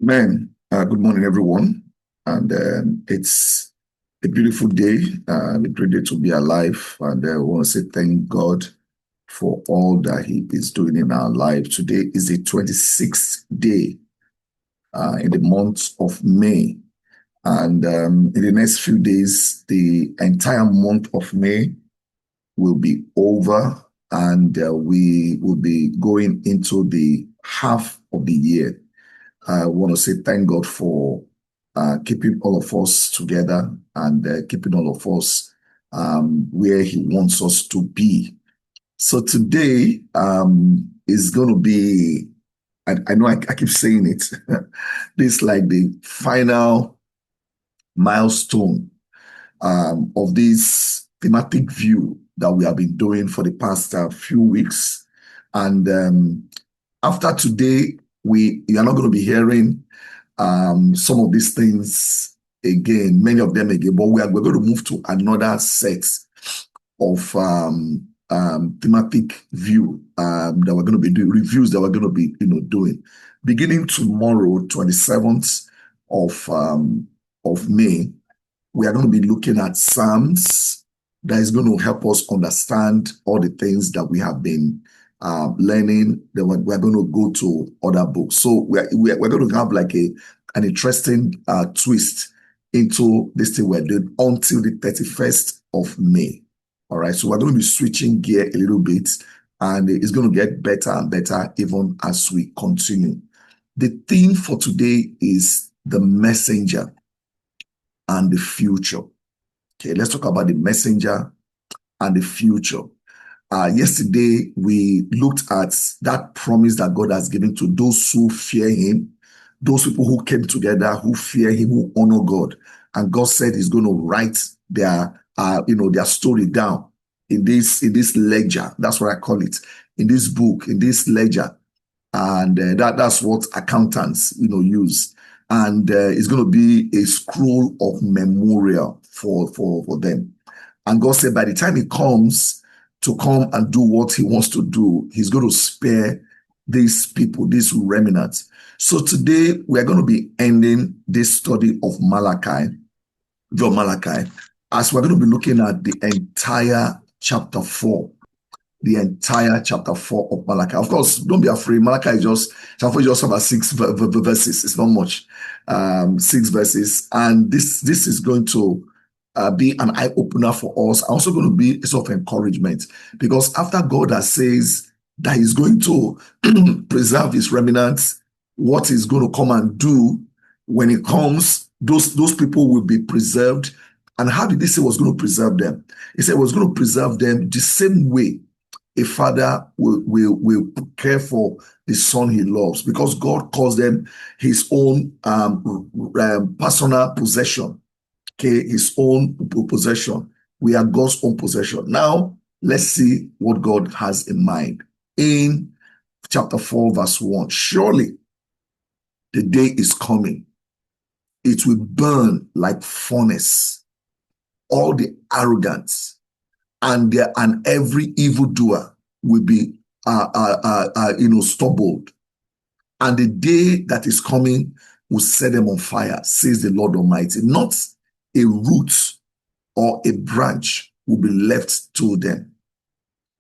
Man, good morning, everyone. And it's a beautiful day, a great day to be alive. And I want to say thank God for all that He is doing in our life. Today is the 26th day in the month of May. And in the next few days, the entire month of May will be over, and we will be going into the half of the year. I want to say thank God for keeping all of us together and keeping all of us where He wants us to be. So today is going to be, I know I keep saying it, this is like the final milestone of this thematic view that we have been doing for the past few weeks. And after today, you are not going to be hearing some of these things again, many of them again, but we're going to move to another set of thematic view that we're going to be doing, reviews that we're going to be doing. Beginning tomorrow, 27th of May, we are going to be looking at Psalms that is going to help us understand all the things that we have been learning. Then we're going to go to other books. So we're going to have like an interesting twist into this thing we're doing until the 31st of May. All right. So we're going to be switching gear a little bit, and it's going to get better and better even as we continue. The theme for today is the messenger and the future. Okay, let's talk about the messenger and the future. Yesterday, we looked at that promise that God has given to those who fear Him, those people who came together, who fear Him, who honor God. And God said He's going to write their story down in this ledger. That's what I call it, in this book, in this ledger. And that's what accountants, use. And it's going to be a scroll of memorial for them. And God said by the time He comes to come and do what He wants to do, He's going to spare these people, these remnants. So today we're going to be ending this study of Malachi, as we're going to be looking at the entire chapter 4. The entire chapter 4 of Malachi. Of course, don't be afraid. Malachi is just about 6 verses. It's not much. 6 verses. And this is going to be an eye-opener for us. Also going to be a sort of encouragement, because after God has says that He's going to preserve His remnants, what He's going to come and do when He comes, those people will be preserved. And how did He say He was going to preserve them? He said He was going to preserve them the same way a father will care for the son he loves, because God calls them His own personal possession. Okay, His own possession. We are God's own possession. Now, let's see what God has in mind. In chapter 4, verse 1, surely the day is coming. It will burn like furnace. All the arrogance and every evildoer will be stubbled. And the day that is coming will set them on fire, says the Lord Almighty. Not a root or a branch will be left to them.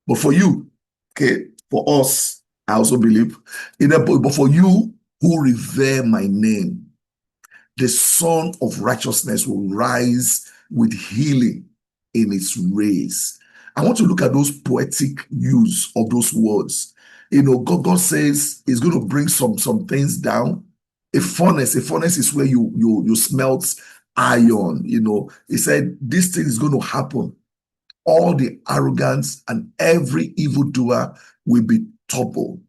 But for you, okay, for us, I also believe, but for you who revere my name, the Son of Righteousness will rise with healing in its rays. I want to look at those poetic use of those words. God says He's going to bring some things down. A furnace is where you smelt iron. He said this thing is going to happen. All the arrogance and every evildoer will be toppled.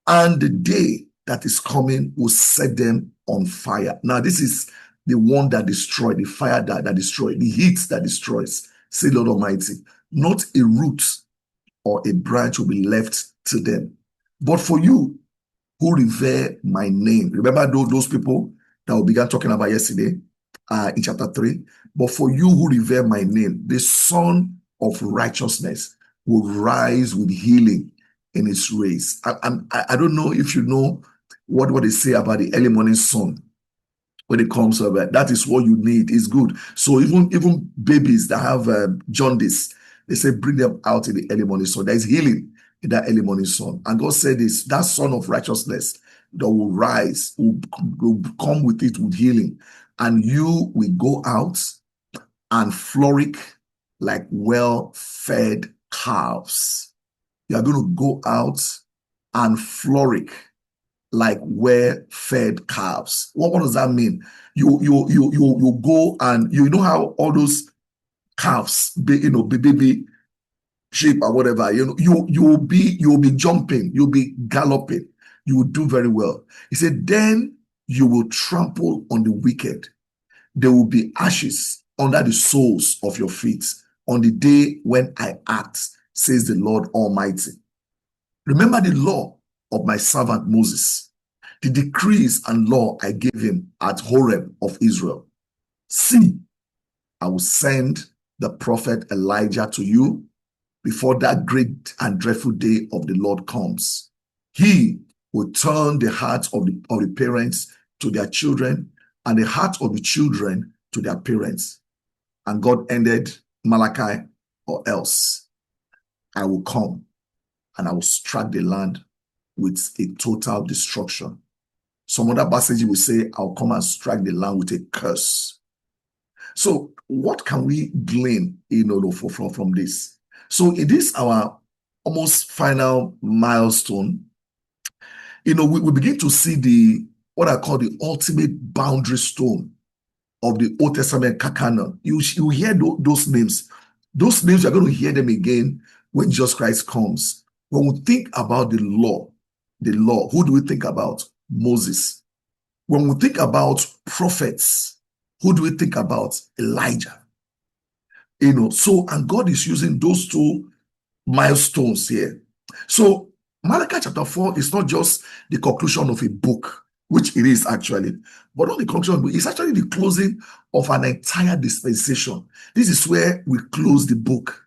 And the day that is coming will set them on fire. Now, this is the one that destroys, the fire that destroys, the heat that destroys, say Lord Almighty. Not a root or a branch will be left to them. But for you who revere my name, remember those people that we began talking about yesterday in chapter 3? But for you who revere my name, the Son of Righteousness will rise with healing in its rays. I don't know if you know what they say about the early morning sun. When it comes to that is what you need. It's good. So even babies that have jaundice, they say bring them out in the early morning sun. There is healing in that early morning sun. And God said this, that sun of righteousness that will rise, will come with it with healing. And you will go out and flourish like well-fed calves. You are going to go out and flourish like well-fed calves. What does that mean? You go and you know how all those calves, baby sheep or whatever, you'll be jumping, you'll be galloping, you will do very well. He said, then you will trample on the wicked. There will be ashes under the soles of your feet on the day when I act, says the Lord Almighty. Remember the law of my servant Moses, the decrees and law I gave him at Horeb of Israel. See, I will send the prophet Elijah to you before that great and dreadful day of the Lord comes. He will turn the hearts of the parents to their children and the heart of the children to their parents. And God ended Malachi, or else I will come and I will strike the land with a total destruction. Some other passages will say, I'll come and strike the land with a curse. So what can we glean, from this? So it is our almost final milestone. We begin to see what I call the ultimate boundary stone of the Old Testament canon. You hear those names. Those names, you're going to hear them again when Jesus Christ comes. When we think about the law, who do we think about? Moses. When we think about prophets, who do we think about? Elijah. And God is using those two milestones here. So Malachi chapter 4 is not just the conclusion of a book, which it is actually, but not the conclusion, it's actually the closing of an entire dispensation. This is where we close the book.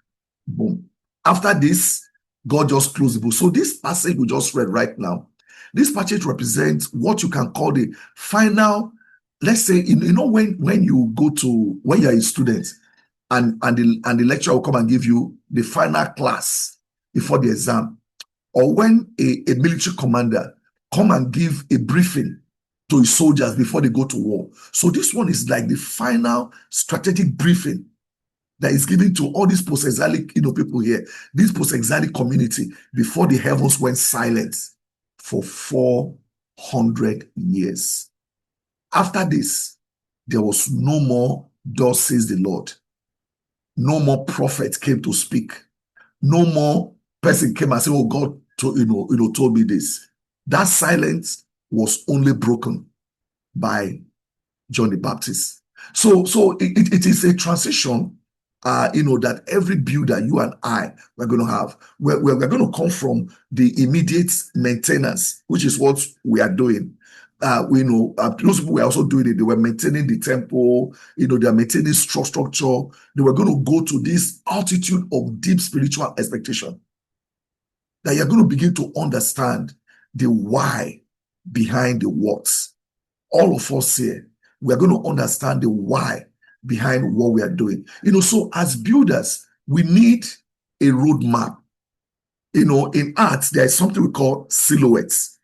Boom. After this, God just closed the book. So this passage we just read right now, this passage represents what you can call the final, let's say, when you're a student and the lecturer will come and give you the final class before the exam, or when a military commander come and give a briefing to his soldiers before they go to war. So this one is like the final strategic briefing that is given to all these post-exilic people here, this post-exilic community, before the heavens went silent for 400 years. After this, there was no more, thus says the Lord. No more prophet came to speak. No more person came and said, oh, God told me this. That silence was only broken by John the Baptist. So it is a transition, that every builder, you and I, we're going to have. We're going to come from the immediate maintenance, which is what we are doing. Those people were also doing it. They were maintaining the temple, they are maintaining structure. They were going to go to this altitude of deep spiritual expectation. That you're going to begin to understand the why behind the works. All of us here, we are going to understand the why behind what we are doing. So as builders, we need a roadmap. In art, there is something we call silhouettes.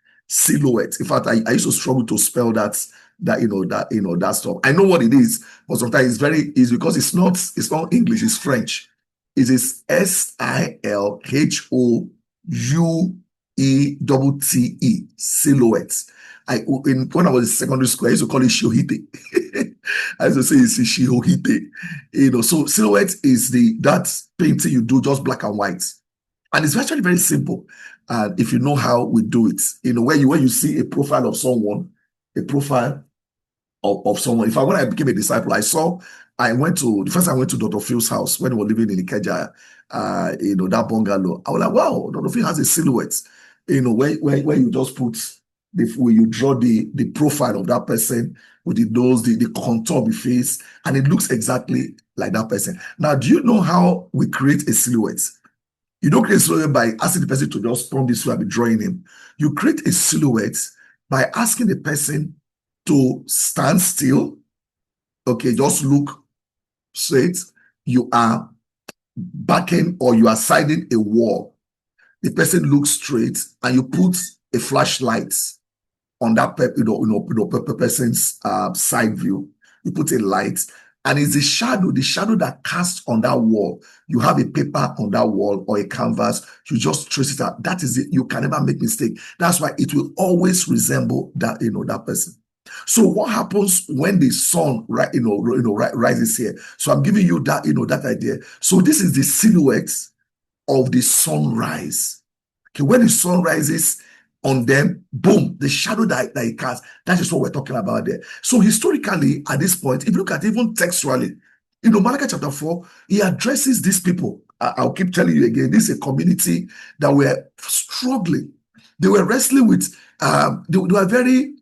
In fact, I used to struggle to spell that stuff. I know what it is, but sometimes it's because it's not English, it's French. It is SILHOUETTE, silhouettes. When I was in secondary school, I used to call it Shohite. I used to say it's Shihohite. So silhouette is that painting you do just black and white. And it's actually very simple. If you know how we do it, when you see a profile of someone, when I became a disciple, the first time I went to Dr. Phil's house when he was living in Ikeja, that bungalow. I was like, wow, Dr. Phil has a silhouette, where you just put, where you draw the profile of that person with the nose, the contour of the face, and it looks exactly like that person. Now, do you know how we create a silhouette? You don't create a silhouette by asking the person to just from this way and be drawing him. You create a silhouette by asking the person to stand still. Okay, just look straight. You are backing or you are siding a wall. The person looks straight, and you put a flashlight on that person's side view. You put a light, and it's the shadow that casts on that wall. You have a paper on that wall or a canvas. You just trace it out. That is it. You can never make mistake. That's why it will always resemble that that person. So what happens when the sun rises here? So I'm giving you that that idea. So this is the silhouette of the sunrise. Okay, when the sun rises on them, boom, the shadow that it casts. That is what we're talking about there. So historically, at this point, if you look at even textually, Malachi chapter 4, he addresses these people. I'll keep telling you again, this is a community that were struggling. They were wrestling with, they were very,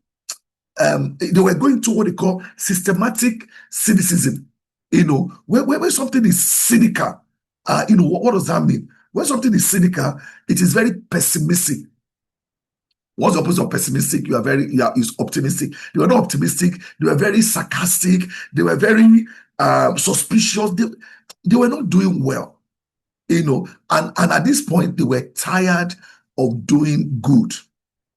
they were going to what they call systematic cynicism. When something is cynical, what does that mean? When something is cynical, it is very pessimistic. What's the opposite of pessimistic? Is optimistic. They were not optimistic. They were very sarcastic. They were very suspicious. They were not doing well, and at this point, they were tired of doing good.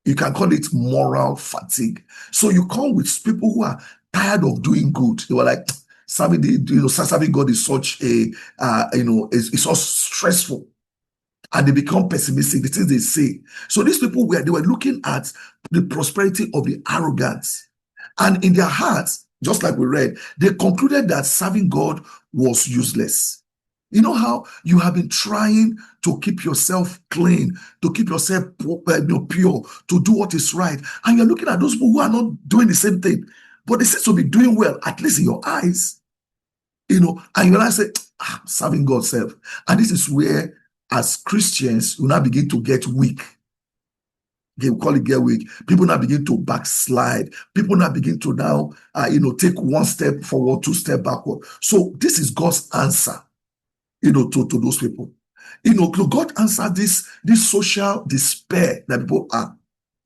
You can call it moral fatigue. So you come with people who are tired of doing good. They were like, serving God is such a, it's so stressful. And they become pessimistic, the things they say. So these people they were looking at the prosperity of the arrogance. And in their hearts, just like we read, they concluded that serving God was useless. You know how you have been trying to keep yourself clean, to keep yourself pure, to do what is right. And you're looking at those people who are not doing the same thing, but they seem to be doing well, at least in your eyes. And you realize say, serving God self. And this is where, as Christians, we now begin to get weak. Okay, we call it get weak. People now begin to backslide. People now begin to now, take one step forward, two steps backward. So this is God's answer, to those people. God answered this social despair that people are.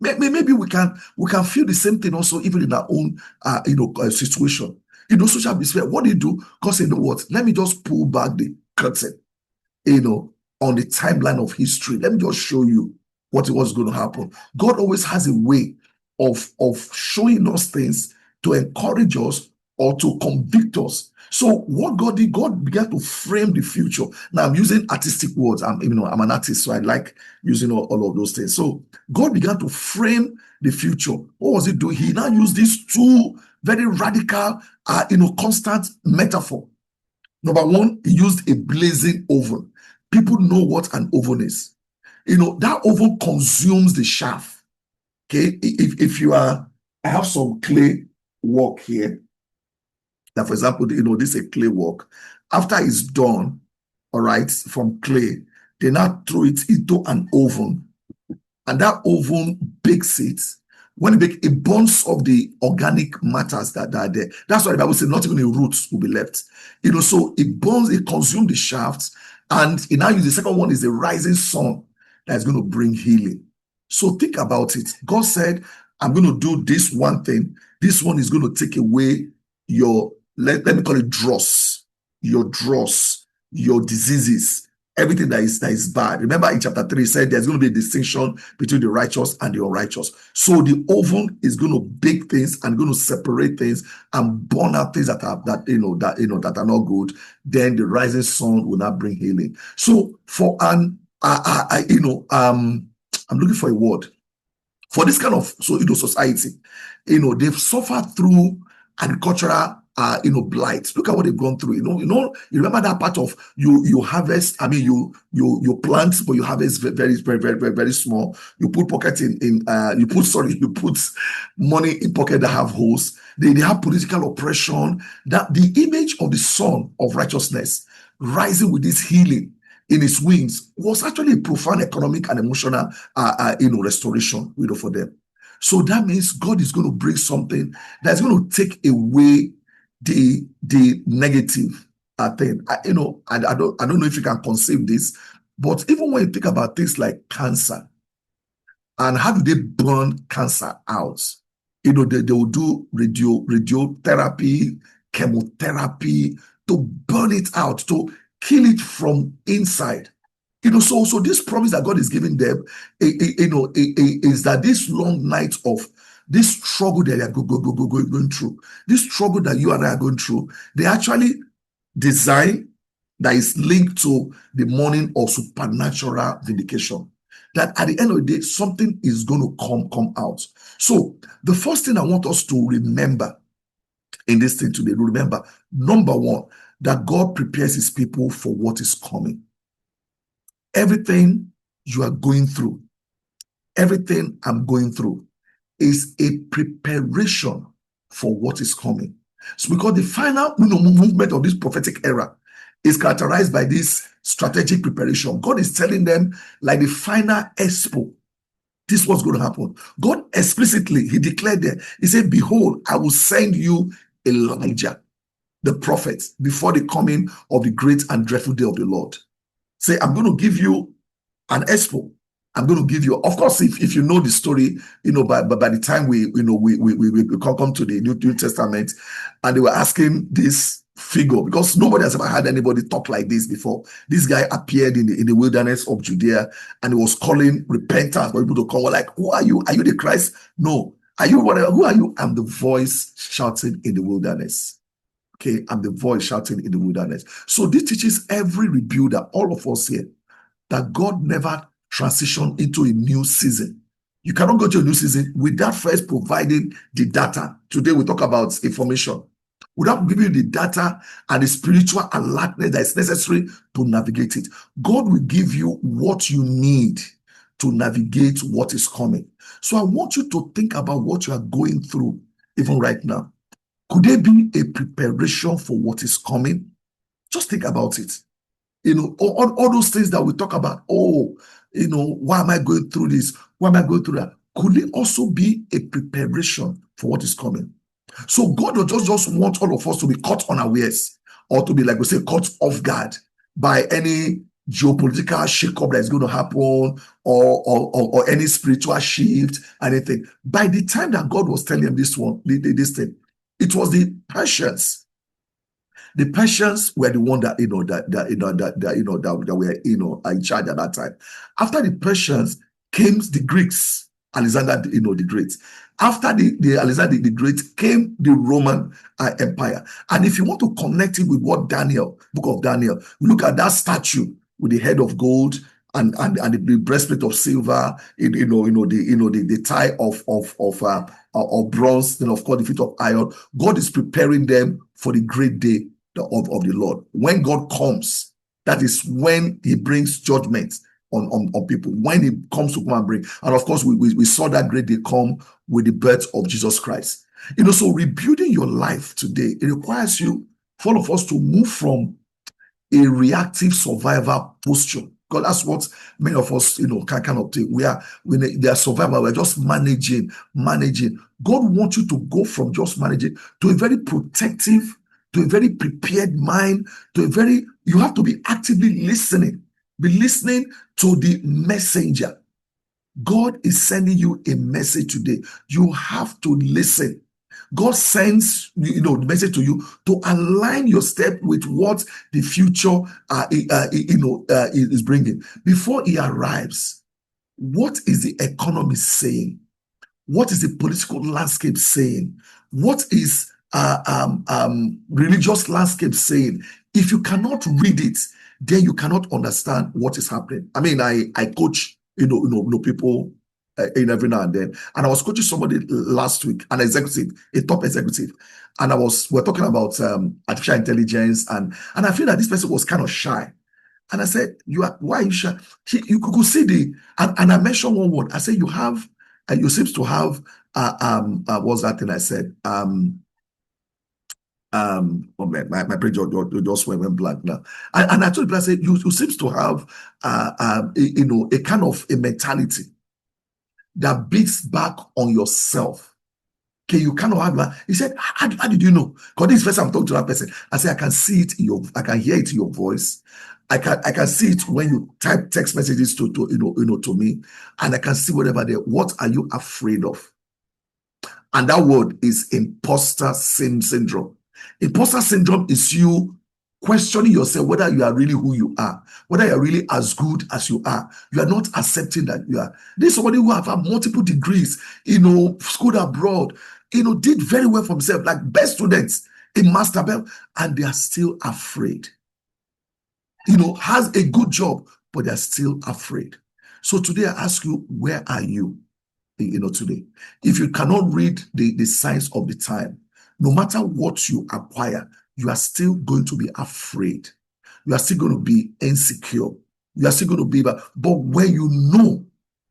Maybe we can feel the same thing also, even in our own, situation. Social despair. What do you do? God said, you know what? Let me just pull back the curtain, on the timeline of history. Let me just show you what was going to happen. God always has a way of showing us things to encourage us or to convict us. So what God did, God began to frame the future. Now I'm using artistic words. I'm an artist, so I like using all of those things. So God began to frame the future. What was he doing? He now used these two very radical, constant metaphor. Number one, he used a blazing oven. People know what an oven is. That oven consumes the chaff. Okay, if you are, I have some clay work here. Now, for example, this is a clay work. After it's done, all right, from clay, they now throw it into an oven, and that oven bakes it. When it burns off the organic matters that are there. That's why the Bible says not even the roots will be left. So it burns, it consumes the shafts, and now the second one is the rising sun that's going to bring healing. So think about it. God said, I'm going to do this one thing. This one is going to take away your, let me call it dross, your diseases, everything that is bad. Remember in chapter 3, it said there's going to be a distinction between the righteous and the unrighteous. So the oven is going to bake things and going to separate things and burn out things that are not good. Then the rising sun will not bring healing. So for I'm looking for a word for this kind of society. They've suffered through agricultural blight. Look at what they've gone through. You remember that part of you harvest. I mean, you plant, but you harvest very, very, very, very, very small. You put pockets you put money in pocket that have holes. They have political oppression. That the image of the Son of Righteousness rising with this healing in his wings was actually a profound economic and emotional restoration for them. So that means God is going to bring something that's going to take away the negative thing. I don't know if you can conceive this, but even when you think about things like cancer, And how do they burn cancer out? They will do radiotherapy, chemotherapy to burn it out, to kill it from inside. So this promise that God is giving them, is that this long night of this struggle that they are going through, this struggle that you and I are going through, they actually design that is linked to the morning of supernatural vindication. That at the end of the day, something is going to come out. So the first thing I want us to remember in this thing today, remember, number one, that God prepares his people for what is coming. Everything you are going through, everything I'm going through is a preparation for what is coming. So because the final movement of this prophetic era is characterized by this strategic preparation. God is telling them, like the final expo, this is what's going to happen. God explicitly, he declared there, he said, behold, I will send you Elijah, the prophet, before the coming of the great and dreadful day of the Lord. Say, I'm going to give you an expo. I'm going to give you, of course, if you know the story, by the time we come to the New Testament, and they were asking this figure, because nobody has ever had anybody talk like this before. This guy appeared in the wilderness of Judea, and he was calling repentance for people to come. We're like, who are you? Are you the Christ? No. Are you whatever? Who are you? I'm the voice shouting in the wilderness. Okay, I'm the voice shouting in the wilderness. So this teaches every rebuilder, all of us here, that God never transitioned into a new season. You cannot go to a new season without first providing the data. Today we talk about information. Without giving you the data and the spiritual alertness that is necessary to navigate it. God will give you what you need to navigate what is coming. So I want you to think about what you are going through even right now. Could there be a preparation for what is coming? Just think about it. All those things that we talk about. Why am I going through this? Why am I going through that? Could it also be a preparation for what is coming? So God will just want all of us to be caught unawares, or to be, like we say, caught off guard by any geopolitical shakeup that is going to happen, or any spiritual shift, anything. By the time that God was telling him this thing, it was the Persians. The Persians were the one that were in charge at that time. After the Persians came the Greeks, Alexander the Great. After the Alexander the Great came the Roman Empire. And if you want to connect it with what book of Daniel, look at that statue with the head of gold and the breastplate of silver, the tie of bronze, then of course the feet of iron. God is preparing them for the great day of the Lord. When God comes, that is when he brings judgment on people, when he comes to come and bring. And of course, we saw that great day come with the birth of Jesus Christ. So rebuilding your life today, it requires you, for all of us, to move from a reactive survivor posture. Because that's what many of us, can kind of take. They are survivor. We're just managing. God wants you to go from just managing to a very protective, to a very prepared mind, you have to be actively listening. Be listening to the messenger. God is sending you a message today. You have to listen. God sends the message to you to align your step with what the future is bringing. Before he arrives, what is the economy saying? What is the political landscape saying? What is religious landscape saying? If you cannot read it, then you cannot understand what is happening. I mean, I coach people every now and then, and I was coaching somebody last week, an executive, a top executive, and we're talking about artificial intelligence, and I feel that this person was kind of shy. And I said, why are you shy? You could see and I mentioned one word. I said, you seems to have what's that thing I said? My page just went blank now. And I told people, I said, you seems to have a kind of a mentality that beats back on yourself. Okay, you cannot have that. He said, how did you know? Because this person, I'm talking to that person. I said, I can see it I can hear it in your voice. I can see it when you type text messages to me, and I can see whatever there. What are you afraid of? And that word is imposter syndrome. Imposter syndrome is you questioning yourself whether you are really who you are, whether you're really as good as you are. You are not accepting that you are. There's somebody who have multiple degrees, schooled abroad, did very well for himself, like best students in master belt, and they are still afraid. Has a good job, but they're still afraid. So today I ask you, where are you? Today, if you cannot read the signs of the time, no matter what you acquire, you are still going to be afraid. You are still going to be insecure. You are still going to be, but when you know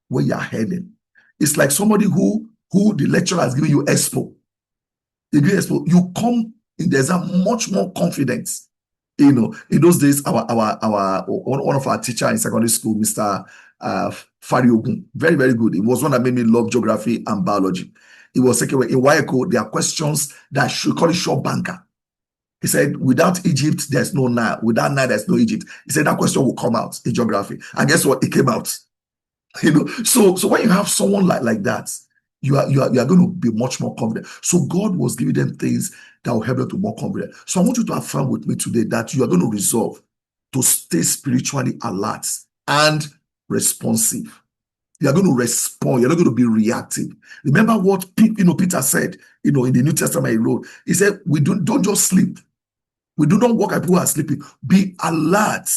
where you are heading, it's like somebody who the lecturer has given you expo. You come in the exam much more confidence. In those days, our one of our teachers in secondary school, Mr. Fariogun, very, very good. It was one that made me love geography and biology. It was second way in Waeko. There are questions that should call it short banker. He said, without Egypt, there's no Nile. Without Nile, there's no Egypt. He said that question will come out in geography. And guess what? It came out. So when you have someone like that, you are going to be much more confident. So God was giving them things that will help them to be more confident. So I want you to affirm with me today that you are going to resolve to stay spiritually alert and responsive. You are going to respond. You're not going to be reactive. Remember what Peter said, in the New Testament he wrote. He said, we don't just sleep. We do not walk like people are sleeping. Be alert.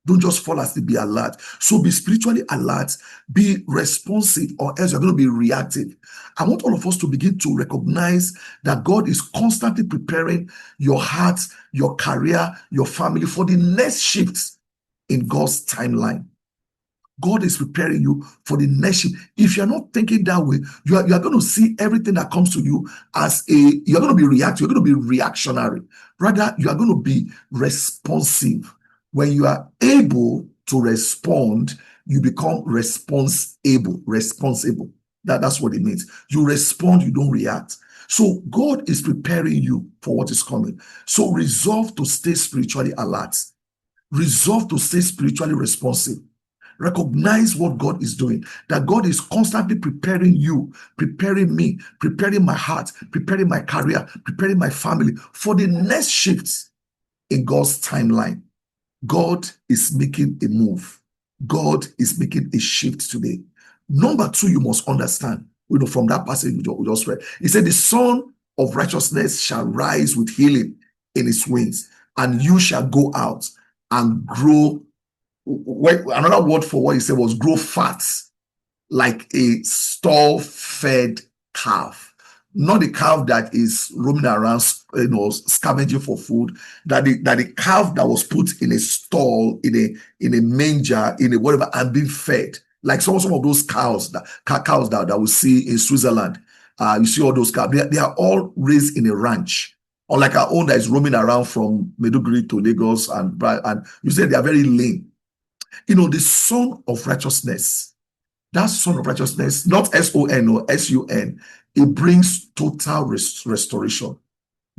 Don't just fall asleep, be alert. So be spiritually alert, be responsive, or else you're going to be reactive. I want all of us to begin to recognize that God is constantly preparing your heart, your career, your family for the next shift in God's timeline. God is preparing you for the next shift. If you're not thinking that way, you are going to see everything that comes to you as you're going to be reactive, you're going to be reactionary. Rather, you are going to be responsive. When you are able to respond, you become responsible. That's what it means. You respond, you don't react. So God is preparing you for what is coming. So resolve to stay spiritually alert. Resolve to stay spiritually responsive. Recognize what God is doing, that God is constantly preparing you, preparing me, preparing my heart, preparing my career, preparing my family for the next shift in God's timeline. God is making a move. God is making a shift today. Number two, you must understand, from that passage we just read. He said, the Son of Righteousness shall rise with healing in his wings, and you shall go out and grow. Another word for what he said was grow fat, like a stall-fed calf. Not the calf that is roaming around, scavenging for food. That the calf that was put in a stall, in a manger, in a whatever, and being fed. Like some of those cows that we see in Switzerland. You see all those cows. They are all raised in a ranch. Unlike our own that is roaming around from Maiduguri to Lagos, and you say they are very lean. The Son of Righteousness. That Son of Righteousness, not S-O-N or S-U-N, it brings total restoration.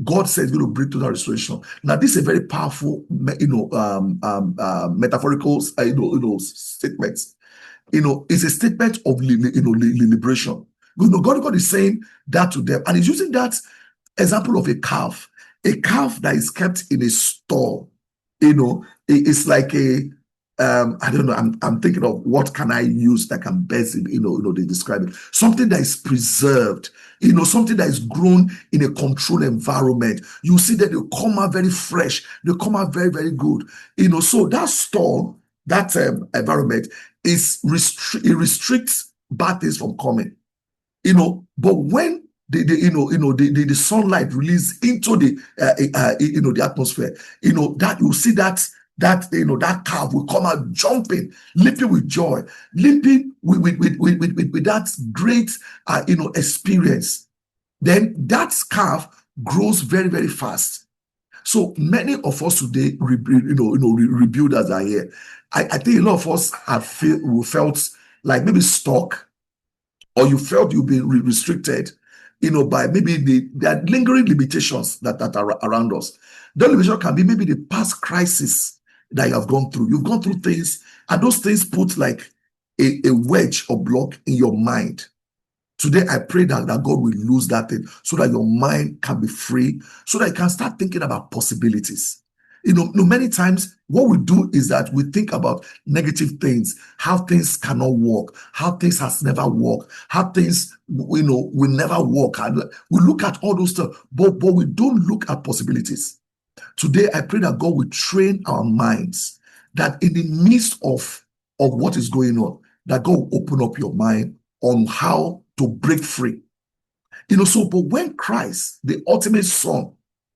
God says it's going to bring total restoration. Now, this is a very powerful, metaphorical, statement. It's a statement of liberation. God is saying that to them, and he's using that example of a calf that is kept in a stall. It's like a I don't know. I'm thinking of what can I use that can best, they describe it. Something that is preserved, something that is grown in a controlled environment. You see that they come out very fresh. They come out very, very good. So that stall, that environment it restricts bad things from coming. But when the sunlight release into the atmosphere, that you see that calf will come out jumping, leaping with joy, leaping with that great experience. Then that calf grows very, very fast. So many of us today, rebuilders are here. I think a lot of us have felt like maybe stuck, or you felt you've been restricted, by maybe the lingering limitations that are around us. The limitation can be maybe the past crisis that you have gone through. You've gone through things, and those things put like a wedge or block in your mind. Today, I pray that God will lose that thing so that your mind can be free, so that you can start thinking about possibilities. Many times what we do is that we think about negative things, how things cannot work, how things has never worked, how things, will never work. And we look at all those stuff, but we don't look at possibilities. Today, I pray that God will train our minds, that in the midst of what is going on, that God will open up your mind on how to break free. But when Christ, the ultimate Son,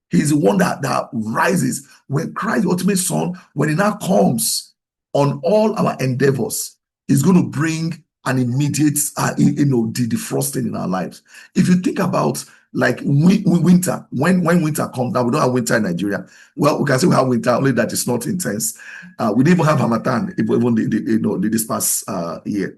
He's the one that rises. When Christ, the ultimate Son, when He now comes on all our endeavors, He's going to bring an immediate, the defrosting in our lives. If you think about like winter, when winter comes, now we don't have winter in Nigeria. Well, we can say we have winter, only that it's not intense. We didn't even have Hamatan, even this past year.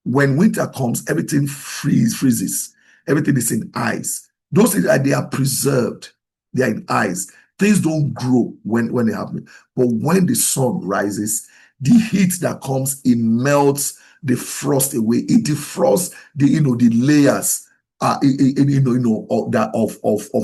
When winter comes, everything freezes. Everything is in ice. Those things, they are preserved. They are in ice. Things don't grow when they happen. But when the sun rises, the heat that comes, it melts the frost away. It defrosts the layers of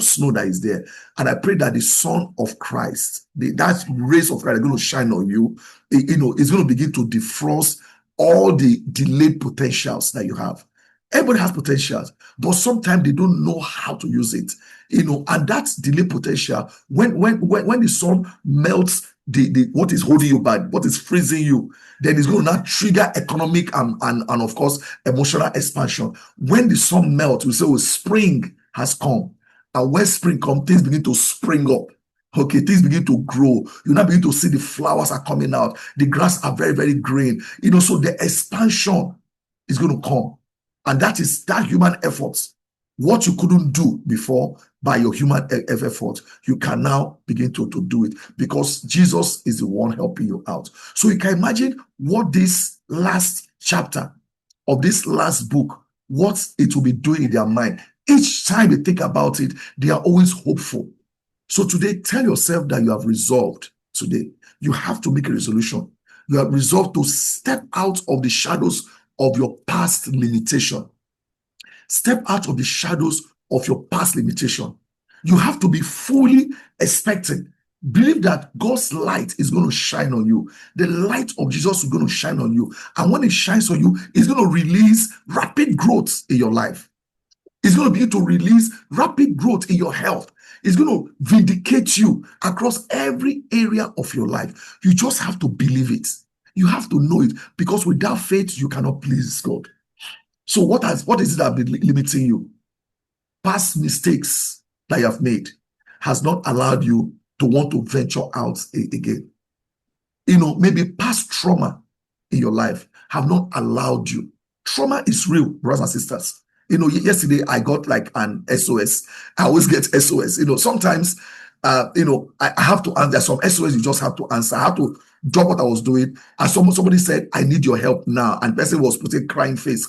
snow that is there. And I pray that the Son of Christ, that rays of Christ are going to shine on you. It's going to begin to defrost all the delayed potentials that you have. Everybody has potentials, but sometimes they don't know how to use it. And that's delayed potential. When the sun melts the what is holding you back, what is freezing you, then it's going to now trigger economic and of course emotional expansion. When the sun melts, we say, oh, spring has come. And when spring comes, things begin to spring up. Okay, things begin to grow. You now begin to see the flowers are coming out. The grass are very, very green. So the expansion is going to come. And that is that human efforts. What you couldn't do before by your human effort, you can now begin to do it because Jesus is the one helping you out. So you can imagine what this last chapter of this last book, what it will be doing in their mind. Each time they think about it, they are always hopeful. So today, tell yourself that you have resolved today. You have to make a resolution. You have resolved to step out of the shadows of your past limitation. Step out of the shadows of your past limitation. You have to be fully expecting. Believe that God's light is going to shine on you. The light of Jesus is going to shine on you. And when it shines on you, it's going to release rapid growth in your life. It's going to begin to release rapid growth in your health. It's going to vindicate you across every area of your life. You just have to believe it. You have to know it, because without faith, you cannot please God. So what is it that has been limiting you? Past mistakes that you have made has not allowed you to want to venture out again. Maybe past trauma in your life have not allowed you. Trauma is real, brothers and sisters. Yesterday I got like an SOS. I always get SOS. Sometimes, I have to answer some SOS. You just have to answer. I have to drop what I was doing. And somebody said, I need your help now. And the person was putting crying face.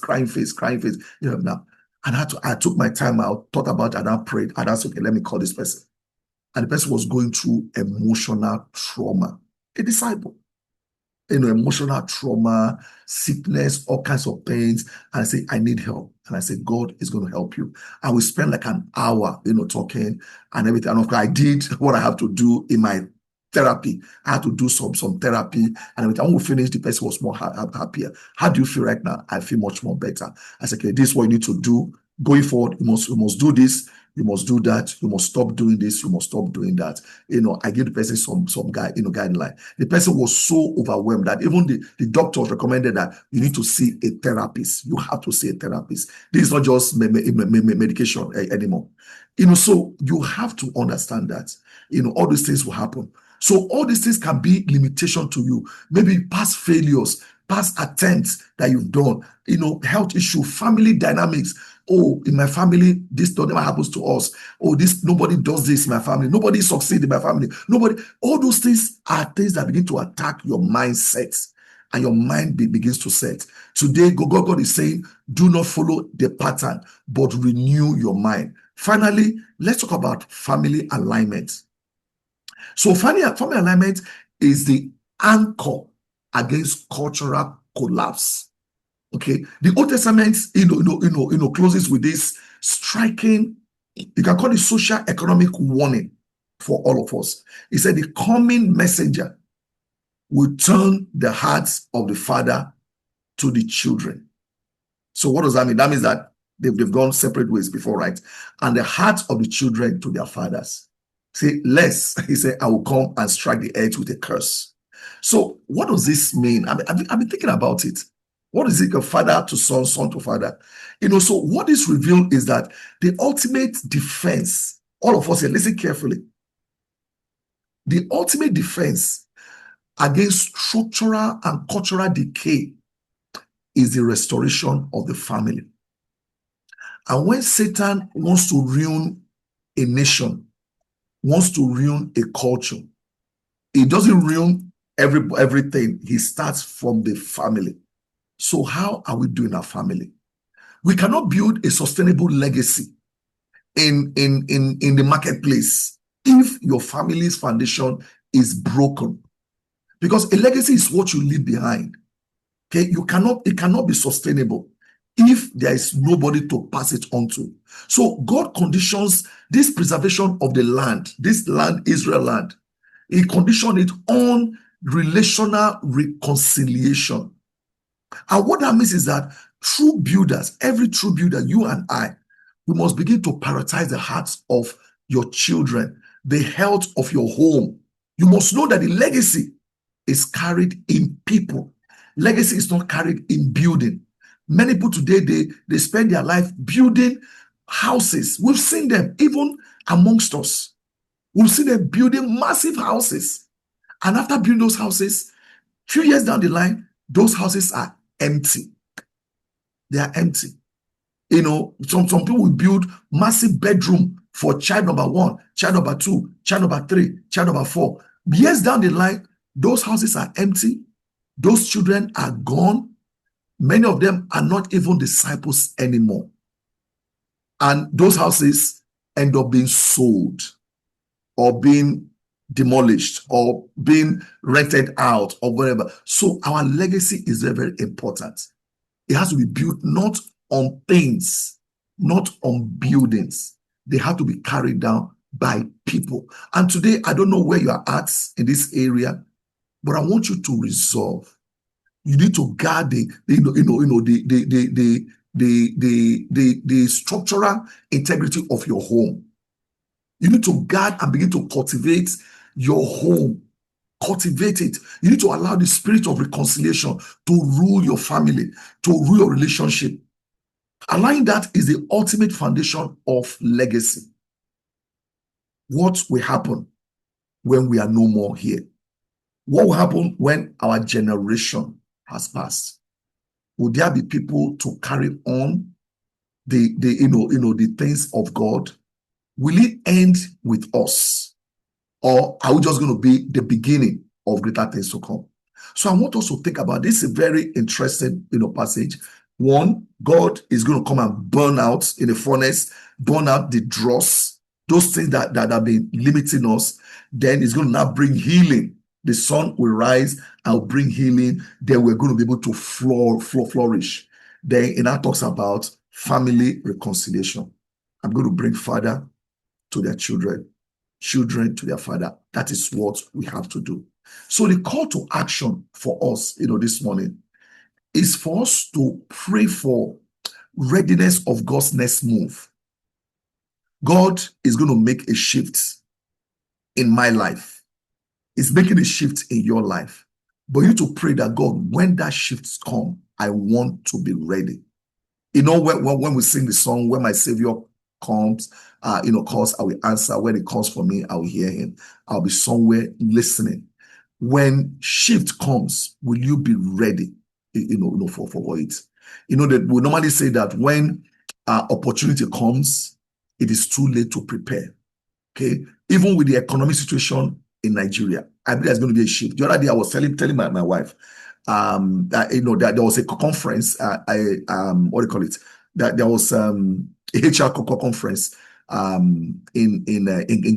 Now. And I took my time out, thought about it, and I prayed. And I said, okay, let me call this person. And the person was going through emotional trauma. A disciple. Emotional trauma, sickness, all kinds of pains. And I say, I need help. And I say, God is going to help you. And we spent like an hour, talking and everything. And of course, I did what I have to do in my therapy. I had to do some therapy and everything. When we finished, the person was more happier. How do you feel right now? I feel much more better. I said, okay, this is what you need to do. Going forward, you must do this. You must do that. You must stop doing this. You must stop doing that. I give the person some guideline. The person was so overwhelmed that even the doctors recommended that you need to see a therapist. You have to see a therapist. This is not just medication anymore. So you have to understand that, all these things will happen. So all these things can be limitation to you. Maybe past failures, past attempts that you've done, health issue, family dynamics. Oh, in my family, this never happens to us. Oh, nobody does this in my family. Nobody succeeds in my family. All those things are things that begin to attack your mindset, and your mind begins to set. Today, God is saying, do not follow the pattern, but renew your mind. Finally, let's talk about family alignment. So family alignment is the anchor against cultural collapse. Okay, the Old Testament, closes with this striking, you can call it social economic warning for all of us. He said, the coming messenger will turn the hearts of the father to the children. So what does that mean? That means that they've gone separate ways before, right? And the hearts of the children to their fathers. Say, lest, he said, I will come and strike the earth with a curse. So what does this mean? I've been thinking about it. What is it? A father to son, son to father. So what is revealed is that the ultimate defense, all of us here, listen carefully. The ultimate defense against structural and cultural decay is the restoration of the family. And when Satan wants to ruin a nation, wants to ruin a culture, he doesn't ruin everything. He starts from the family. So how are we doing our family? We cannot build a sustainable legacy in the marketplace if your family's foundation is broken. Because a legacy is what you leave behind. Okay, it cannot be sustainable if there is nobody to pass it on to. So God conditions this preservation of the land, this land, Israel land. He conditioned it on relational reconciliation. And what that means is that true builders, every true builder, you and I, we must begin to prioritize the hearts of your children, the health of your home. You must know that the legacy is carried in people. Legacy is not carried in building. Many people today, they spend their life building houses. We've seen them even amongst us. We've seen them building massive houses. And after building those houses, a few years down the line, those houses are empty. They are empty. Some people will build massive bedroom for child number 1, child number 2, child number 3, child number 4. Years down the line, those houses are empty. Those children are gone. Many of them are not even disciples anymore. And those houses end up being sold or being demolished or being rented out or whatever. So our legacy is very, very important. It has to be built not on things, not on buildings. They have to be carried down by people. And today, I don't know where you are at in this area, but I want you to resolve. You need to guard the structural integrity of your home. You need to guard and begin to cultivate your home. Cultivate it. You need to allow the spirit of reconciliation to rule your family, to rule your relationship. Allowing that is the ultimate foundation of legacy. What will happen when we are no more here? What will happen when our generation has passed? Will there be people to carry on the things of God? Will it end with us? Or are we just going to be the beginning of greater things to come? So I want us to think about this. Is a very interesting passage. One, God is going to come and burn out in the furnace, burn out the dross, those things that have been limiting us. Then he's going to now bring healing. The sun will rise and will bring healing. Then we're going to be able to flourish. Then it now talks about family reconciliation. I'm going to bring father to their children, children to their father. That is what we have to do. So the call to action for us, this morning is for us to pray for readiness of God's next move. God is going to make a shift in my life. He's making a shift in your life. But you need to pray that, God, when that shift comes, I want to be ready. When we sing the song, when my Savior comes, calls, I will answer. When it calls for me, I will hear him. I'll be somewhere listening. When shift comes, will you be ready, for it? That we normally say that when opportunity comes, it is too late to prepare. Okay, even with the economic situation in Nigeria, I believe there's going to be a shift. The other day, I was telling my wife, that there was a conference. What do you call it? That there was a HR conference in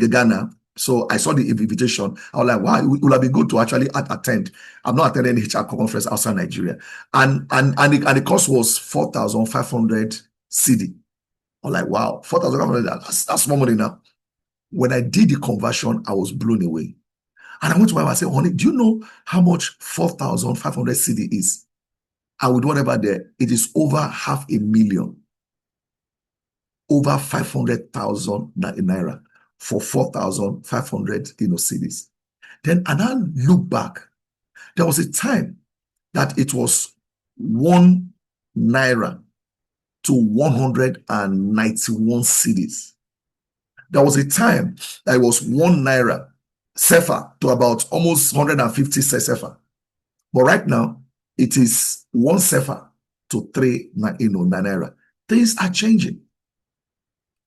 Ghana. So I saw the invitation. I was like, wow, it would have been good to actually attend. I'm not attending any HR conference outside Nigeria. And the cost was 4,500 CD. I'm like, wow, 4,500, that's more money now. When I did the conversion, I was blown away. And I went to my wife and said, honey, do you know how much 4,500 CD is? And with whatever there, it is over 500,000, over 500,000 naira for 4,500 CDs. Then and I look back, there was a time that it was 1 naira to 191 CDs. There was a time that it was 1 naira sefa to about almost 150 sefa. But right now, it is 1 sefa to 3 naira. Things are changing.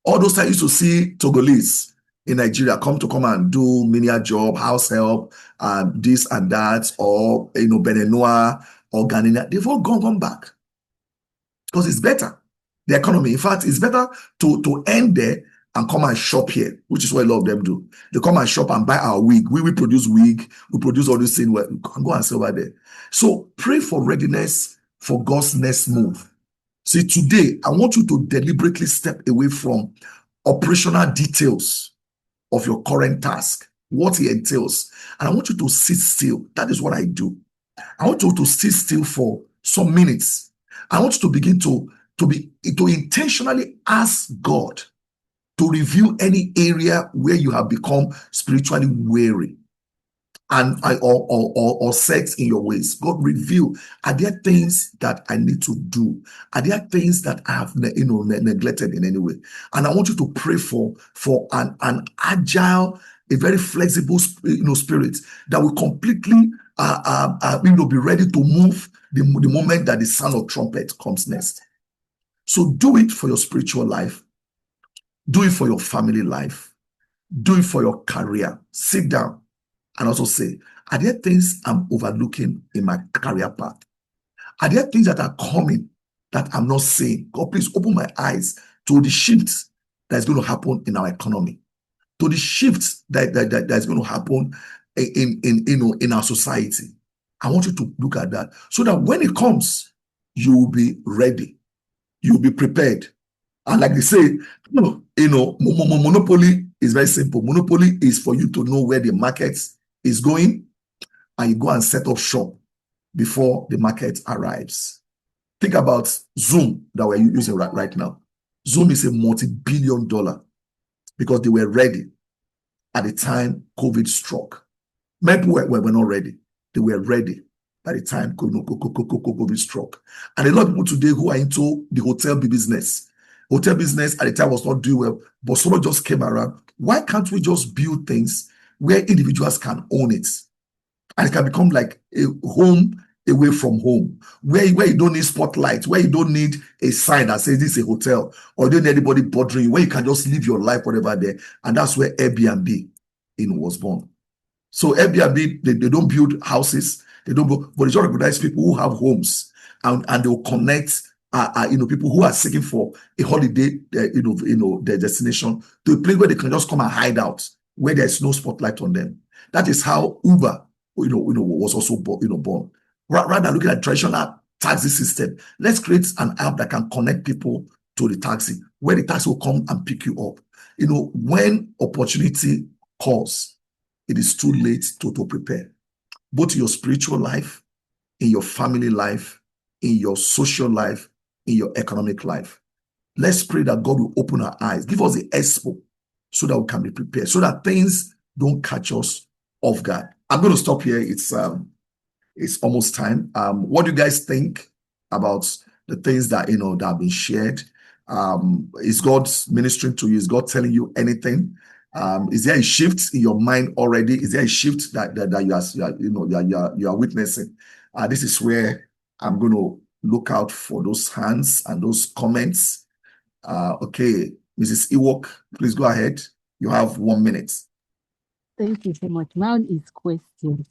All those I used to see Togolese in Nigeria come and do menial job, house help, this and that, or Benenoa or Ghanaian, they've all gone back because it's better. The economy, in fact, it's better to end there and come and shop here, which is what a lot of them do. They come and shop and buy our wig. We produce wig, we produce all these things. We can go and sell over there. So pray for readiness for God's next move. See, today, I want you to deliberately step away from operational details of your current task, what it entails. And I want you to sit still. That is what I do. I want you to sit still for some minutes. I want you to begin to intentionally ask God to reveal any area where you have become spiritually weary or set in your ways. God, reveal, are there things that I need to do? Are there things that I have neglected in any way? And I want you to pray for an agile, a very flexible spirit that will completely be ready to move the moment that the sound of trumpet comes next. So do it for your spiritual life. Do it for your family life. Do it for your career. Sit down and also say, are there things I'm overlooking in my career path? Are there things that are coming that I'm not seeing? God, please open my eyes to the shifts that is going to happen in our economy, to the shifts that is going to happen in our society. I want you to look at that so that when it comes, you will be ready. You will be prepared. And like they say, monopoly is very simple. Monopoly is for you to know where the market is going, and you go and set up shop before the market arrives. Think about Zoom that we're using right now. Zoom is a multi-billion-dollar because they were ready at the time COVID struck. Many people were not ready. They were ready by the time COVID struck. And a lot of people today who are into the hotel business at the time was not doing well, but someone just came around. Why can't we just build things where individuals can own it? And it can become like a home away from home, where you don't need spotlights, where you don't need a sign that says this is a hotel, or you don't need anybody bothering you, where you can just live your life, whatever there. And that's where Airbnb was born. So Airbnb, they don't build houses, but they just recognize people who have homes, and they'll connect people who are seeking for a holiday, their destination, to a place where they can just come and hide out, where there's no spotlight on them. That is how Uber, was also born. Rather than looking at traditional taxi system, let's create an app that can connect people to the taxi, where the taxi will come and pick you up. When opportunity calls, it is too late to prepare, both in your spiritual life, in your family life, in your social life, in your economic life. Let's pray that God will open our eyes, give us the expo so that we can be prepared, so that things don't catch us off guard. I'm going to stop here. It's almost time. What do you guys think about the things that that have been shared? Is God ministering to you? Is God telling you anything? Is there a shift in your mind already? Is there a shift that you are witnessing? This is where I'm going to look out for those hands and those comments. Okay, Mrs. Ewok, please go ahead. You have 1 minute. Thank you so much. Mine is question.